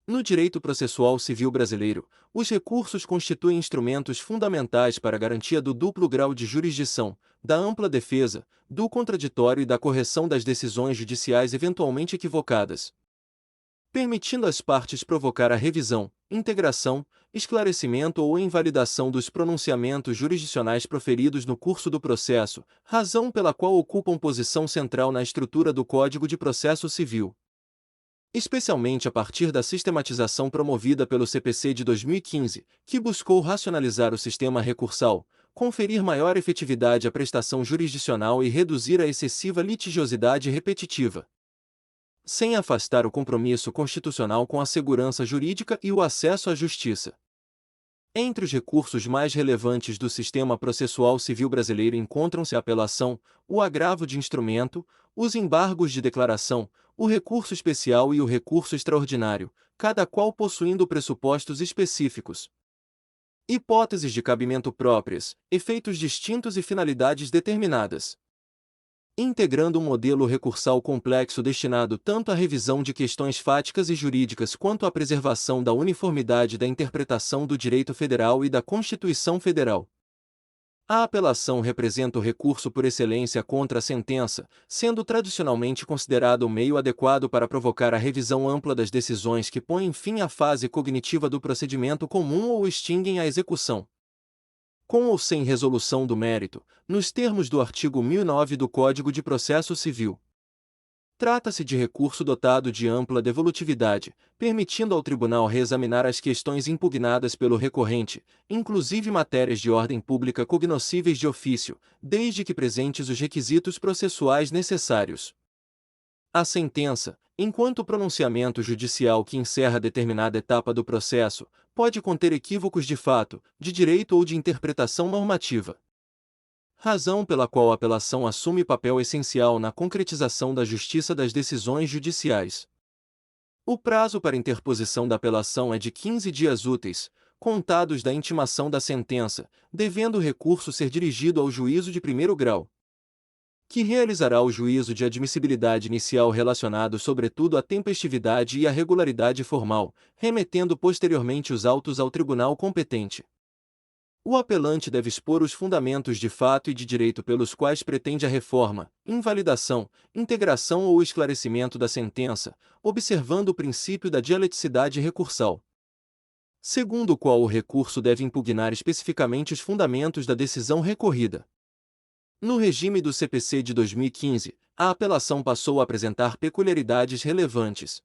No direito processual civil brasileiro, os recursos constituem instrumentos fundamentais para a garantia do duplo grau de jurisdição, da ampla defesa, do contraditório e da correção das decisões judiciais eventualmente equivocadas, permitindo às partes provocar a revisão, integração, esclarecimento ou invalidação dos pronunciamentos jurisdicionais proferidos no curso do processo, razão pela qual ocupam posição central na estrutura do Código de Processo Civil. Especialmente a partir da sistematização promovida pelo CPC de 2015, que buscou racionalizar o sistema recursal, conferir maior efetividade à prestação jurisdicional e reduzir a excessiva litigiosidade repetitiva, sem afastar o compromisso constitucional com a segurança jurídica e o acesso à justiça. Entre os recursos mais relevantes do sistema processual civil brasileiro encontram-se a apelação, o agravo de instrumento, os embargos de declaração, o recurso especial e o recurso extraordinário, cada qual possuindo pressupostos específicos, hipóteses de cabimento próprias, efeitos distintos e finalidades determinadas, integrando um modelo recursal complexo destinado tanto à revisão de questões fáticas e jurídicas quanto à preservação da uniformidade da interpretação do direito federal e da Constituição Federal. A apelação representa o recurso por excelência contra a sentença, sendo tradicionalmente considerado o meio adequado para provocar a revisão ampla das decisões que põem fim à fase cognitiva do procedimento comum ou extinguem a execução, com ou sem resolução do mérito, nos termos do artigo 1009 do Código de Processo Civil. Trata-se de recurso dotado de ampla devolutividade, permitindo ao tribunal reexaminar as questões impugnadas pelo recorrente, inclusive matérias de ordem pública cognoscíveis de ofício, desde que presentes os requisitos processuais necessários. A sentença, enquanto pronunciamento judicial que encerra determinada etapa do processo, pode conter equívocos de fato, de direito ou de interpretação normativa, razão pela qual a apelação assume papel essencial na concretização da justiça das decisões judiciais. O prazo para interposição da apelação é de 15 dias úteis, contados da intimação da sentença, devendo o recurso ser dirigido ao juízo de primeiro grau, que realizará o juízo de admissibilidade inicial relacionado sobretudo à tempestividade e à regularidade formal, remetendo posteriormente os autos ao tribunal competente. O apelante deve expor os fundamentos de fato e de direito pelos quais pretende a reforma, invalidação, integração ou esclarecimento da sentença, observando o princípio da dialeticidade recursal, segundo o qual o recurso deve impugnar especificamente os fundamentos da decisão recorrida. No regime do CPC de 2015, a apelação passou a apresentar peculiaridades relevantes,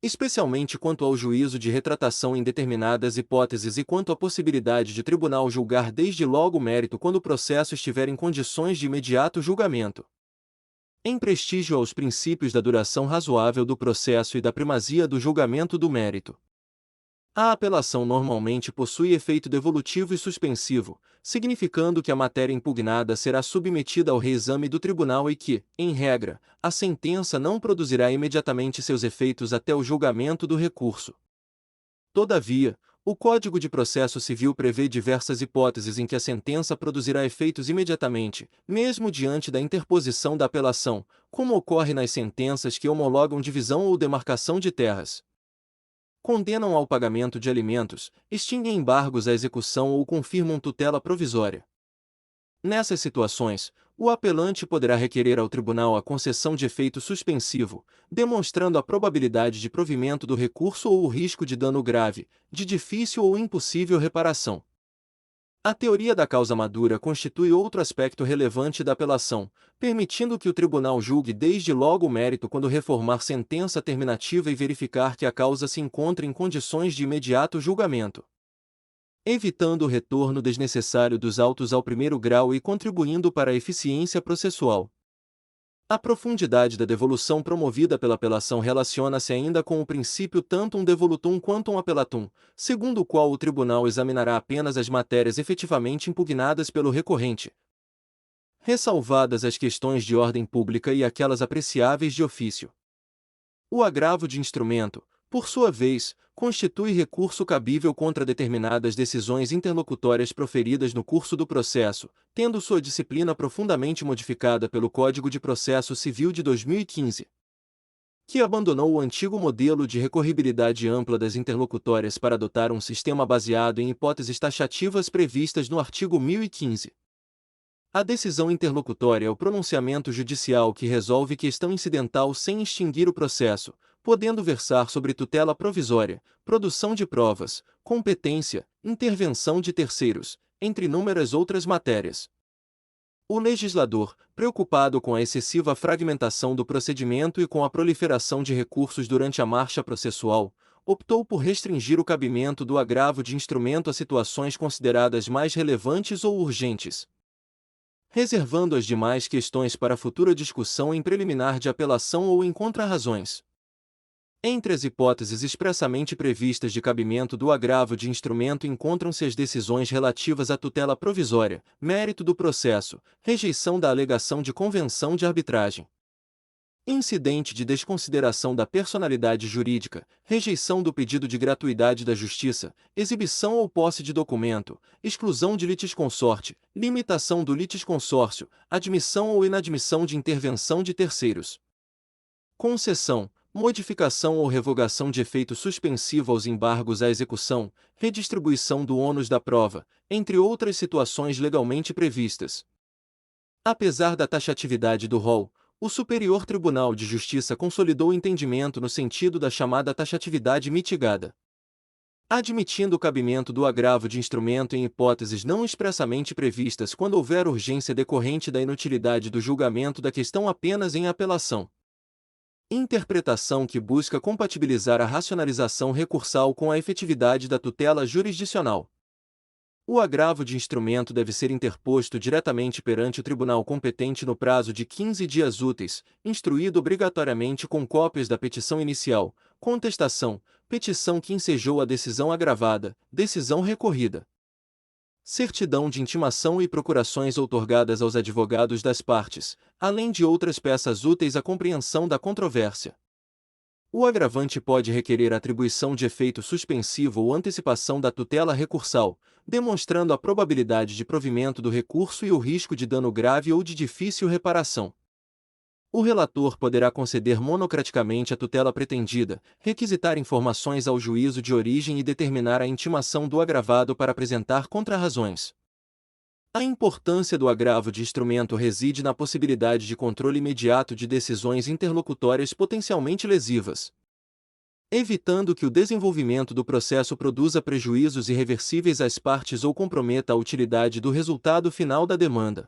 especialmente quanto ao juízo de retratação em determinadas hipóteses e quanto à possibilidade de tribunal julgar desde logo o mérito quando o processo estiver em condições de imediato julgamento. Em prestígio aos princípios da duração razoável do processo e da primazia do julgamento do mérito, a apelação normalmente possui efeito devolutivo e suspensivo, significando que a matéria impugnada será submetida ao reexame do tribunal e que, em regra, a sentença não produzirá imediatamente seus efeitos até o julgamento do recurso. Todavia, o Código de Processo Civil prevê diversas hipóteses em que a sentença produzirá efeitos imediatamente, mesmo diante da interposição da apelação, como ocorre nas sentenças que homologam divisão ou demarcação de terras, condenam ao pagamento de alimentos, extinguem embargos à execução ou confirmam tutela provisória. Nessas situações, o apelante poderá requerer ao tribunal a concessão de efeito suspensivo, demonstrando a probabilidade de provimento do recurso ou o risco de dano grave, de difícil ou impossível reparação. A teoria da causa madura constitui outro aspecto relevante da apelação, permitindo que o tribunal julgue desde logo o mérito quando reformar sentença terminativa e verificar que a causa se encontra em condições de imediato julgamento, evitando o retorno desnecessário dos autos ao primeiro grau e contribuindo para a eficiência processual. A profundidade da devolução promovida pela apelação relaciona-se ainda com o princípio tantum devolutum quantum appellatum, segundo o qual o tribunal examinará apenas as matérias efetivamente impugnadas pelo recorrente, ressalvadas as questões de ordem pública e aquelas apreciáveis de ofício. O agravo de instrumento, por sua vez, constitui recurso cabível contra determinadas decisões interlocutórias proferidas no curso do processo, tendo sua disciplina profundamente modificada pelo Código de Processo Civil de 2015. que abandonou o antigo modelo de recorribilidade ampla das interlocutórias para adotar um sistema baseado em hipóteses taxativas previstas no artigo 1015. A decisão interlocutória é o pronunciamento judicial que resolve questão incidental sem extinguir o processo, podendo versar sobre tutela provisória, produção de provas, competência, intervenção de terceiros, entre inúmeras outras matérias. O legislador, preocupado com a excessiva fragmentação do procedimento e com a proliferação de recursos durante a marcha processual, optou por restringir o cabimento do agravo de instrumento a situações consideradas mais relevantes ou urgentes, reservando as demais questões para futura discussão em preliminar de apelação ou em contrarrazões. Entre as hipóteses expressamente previstas de cabimento do agravo de instrumento encontram-se as decisões relativas à tutela provisória, mérito do processo, rejeição da alegação de convenção de arbitragem, incidente de desconsideração da personalidade jurídica, rejeição do pedido de gratuidade da justiça, exibição ou posse de documento, exclusão de litisconsorte, limitação do litisconsórcio, admissão ou inadmissão de intervenção de terceiros, concessão, modificação ou revogação de efeito suspensivo aos embargos à execução, redistribuição do ônus da prova, entre outras situações legalmente previstas. Apesar da taxatividade do rol, o Superior Tribunal de Justiça consolidou o entendimento no sentido da chamada taxatividade mitigada, admitindo o cabimento do agravo de instrumento em hipóteses não expressamente previstas quando houver urgência decorrente da inutilidade do julgamento da questão apenas em apelação. Interpretação que busca compatibilizar a racionalização recursal com a efetividade da tutela jurisdicional. O agravo de instrumento deve ser interposto diretamente perante o tribunal competente no prazo de 15 dias úteis, instruído obrigatoriamente com cópias da petição inicial, contestação, petição que ensejou a decisão agravada, decisão recorrida, certidão de intimação e procurações outorgadas aos advogados das partes, além de outras peças úteis à compreensão da controvérsia. O agravante pode requerer atribuição de efeito suspensivo ou antecipação da tutela recursal, demonstrando a probabilidade de provimento do recurso e o risco de dano grave ou de difícil reparação. O relator poderá conceder monocraticamente a tutela pretendida, requisitar informações ao juízo de origem e determinar a intimação do agravado para apresentar contrarrazões. A importância do agravo de instrumento reside na possibilidade de controle imediato de decisões interlocutórias potencialmente lesivas, evitando que o desenvolvimento do processo produza prejuízos irreversíveis às partes ou comprometa a utilidade do resultado final da demanda.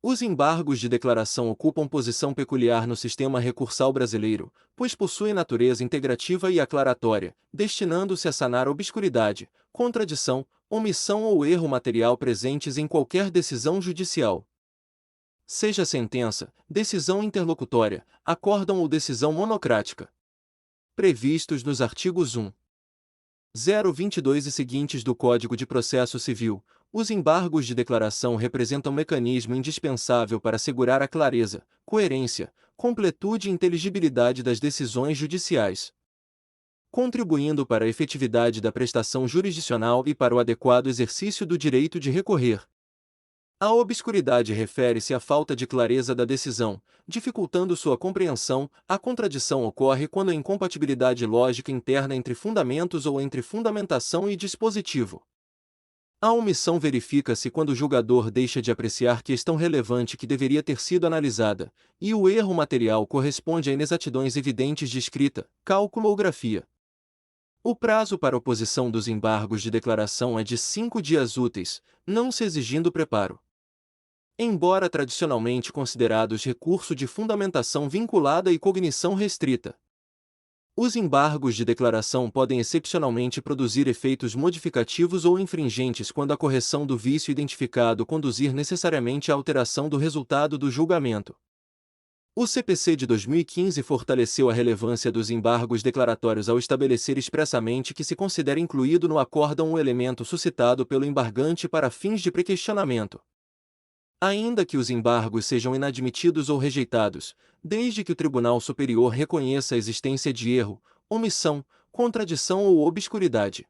Os embargos de declaração ocupam posição peculiar no sistema recursal brasileiro, pois possuem natureza integrativa e aclaratória, destinando-se a sanar obscuridade, contradição, omissão ou erro material presentes em qualquer decisão judicial, seja sentença, decisão interlocutória, acórdão ou decisão monocrática, previstos nos artigos 1, 022 e seguintes do Código de Processo Civil. Os embargos de declaração representam um mecanismo indispensável para assegurar a clareza, coerência, completude e inteligibilidade das decisões judiciais, contribuindo para a efetividade da prestação jurisdicional e para o adequado exercício do direito de recorrer. A obscuridade refere-se à falta de clareza da decisão, dificultando sua compreensão. A contradição ocorre quando a incompatibilidade lógica interna entre fundamentos ou entre fundamentação e dispositivo. A omissão verifica-se quando o julgador deixa de apreciar questão relevante que deveria ter sido analisada, e o erro material corresponde a inexatidões evidentes de escrita, cálculo ou grafia. O prazo para oposição dos embargos de declaração é de 5 dias úteis, não se exigindo preparo. Embora tradicionalmente considerados recurso de fundamentação vinculada e cognição restrita, os embargos de declaração podem excepcionalmente produzir efeitos modificativos ou infringentes quando a correção do vício identificado conduzir necessariamente à alteração do resultado do julgamento. O CPC de 2015 fortaleceu a relevância dos embargos declaratórios ao estabelecer expressamente que se considera incluído no acórdão o elemento suscitado pelo embargante para fins de prequestionamento, ainda que os embargos sejam inadmitidos ou rejeitados, desde que o Tribunal Superior reconheça a existência de erro, omissão, contradição ou obscuridade.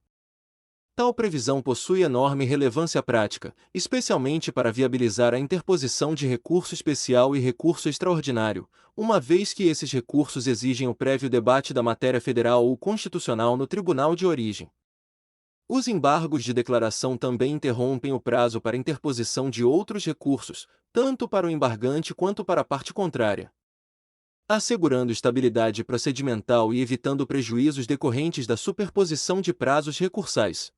Tal previsão possui enorme relevância prática, especialmente para viabilizar a interposição de recurso especial e recurso extraordinário, uma vez que esses recursos exigem o prévio debate da matéria federal ou constitucional no tribunal de origem. Os embargos de declaração também interrompem o prazo para interposição de outros recursos, tanto para o embargante quanto para a parte contrária, assegurando estabilidade procedimental e evitando prejuízos decorrentes da superposição de prazos recursais.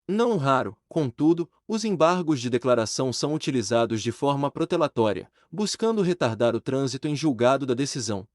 Não raro, contudo, os embargos de declaração são utilizados de forma protelatória, buscando retardar o trânsito em julgado da decisão.